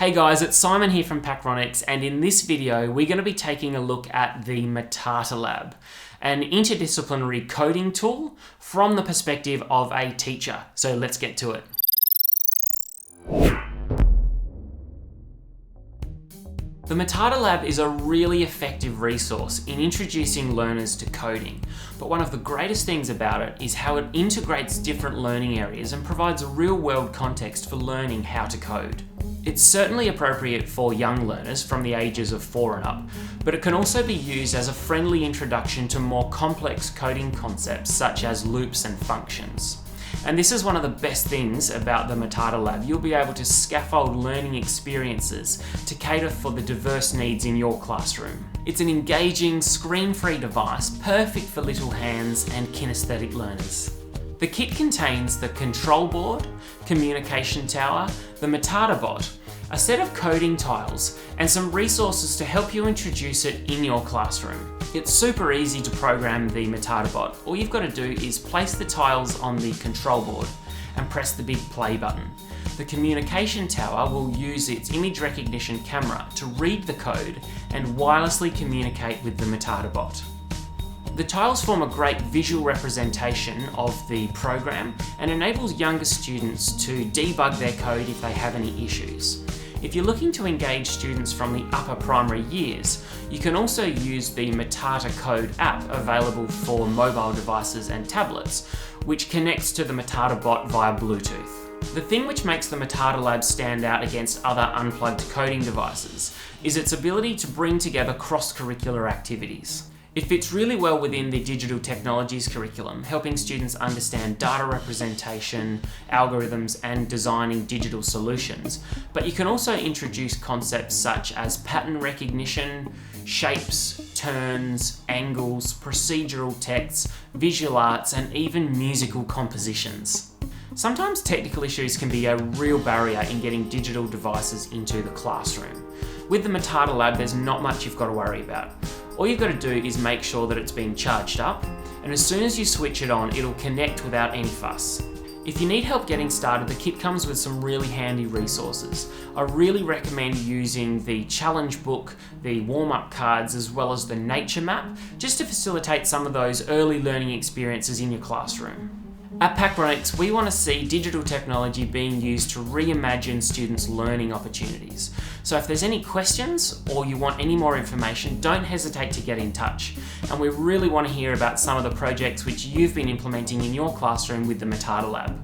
Hey guys, it's Simon here from Packronics, and in this video we're going to be taking a look at the Matatalab, an interdisciplinary coding tool from the perspective of a teacher. So let's get to it. The Matatalab is a really effective resource in introducing learners to coding, but one of the greatest things about it is how it integrates different learning areas and provides a real-world context for learning how to code. It's certainly appropriate for young learners from the ages of 4 and up, but it can also be used as a friendly introduction to more complex coding concepts such as loops and functions. And this is one of the best things about the Matatalab. You'll be able to scaffold learning experiences to cater for the diverse needs in your classroom. It's an engaging, screen-free device, perfect for little hands and kinesthetic learners. The kit contains the control board, communication tower, the Matatabot, a set of coding tiles, and some resources to help you introduce it in your classroom. It's super easy to program the Matatabot. All you've got to do is place the tiles on the control board and press the big play button. The communication tower will use its image recognition camera to read the code and wirelessly communicate with the Matatabot. The tiles form a great visual representation of the program and enables younger students to debug their code if they have any issues. If you're looking to engage students from the upper primary years, you can also use the Matata Code app available for mobile devices and tablets, which connects to the Matatabot via Bluetooth. The thing which makes the Matatalab stand out against other unplugged coding devices is its ability to bring together cross-curricular activities. It fits really well within the digital technologies curriculum, helping students understand data representation, algorithms, and designing digital solutions. But you can also introduce concepts such as pattern recognition, shapes, turns, angles, procedural texts, visual arts, and even musical compositions. Sometimes technical issues can be a real barrier in getting digital devices into the classroom. With the Matatalab, there's not much you've got to worry about. All you've got to do is make sure that it's being charged up, and as soon as you switch it on, it'll connect without any fuss. If you need help getting started, the kit comes with some really handy resources. I really recommend using the challenge book, the warm-up cards, as well as the nature map, just to facilitate some of those early learning experiences in your classroom. At Packronics, we want to see digital technology being used to reimagine students' learning opportunities. So if there's any questions or you want any more information, don't hesitate to get in touch. And we really want to hear about some of the projects which you've been implementing in your classroom with the Matatalab.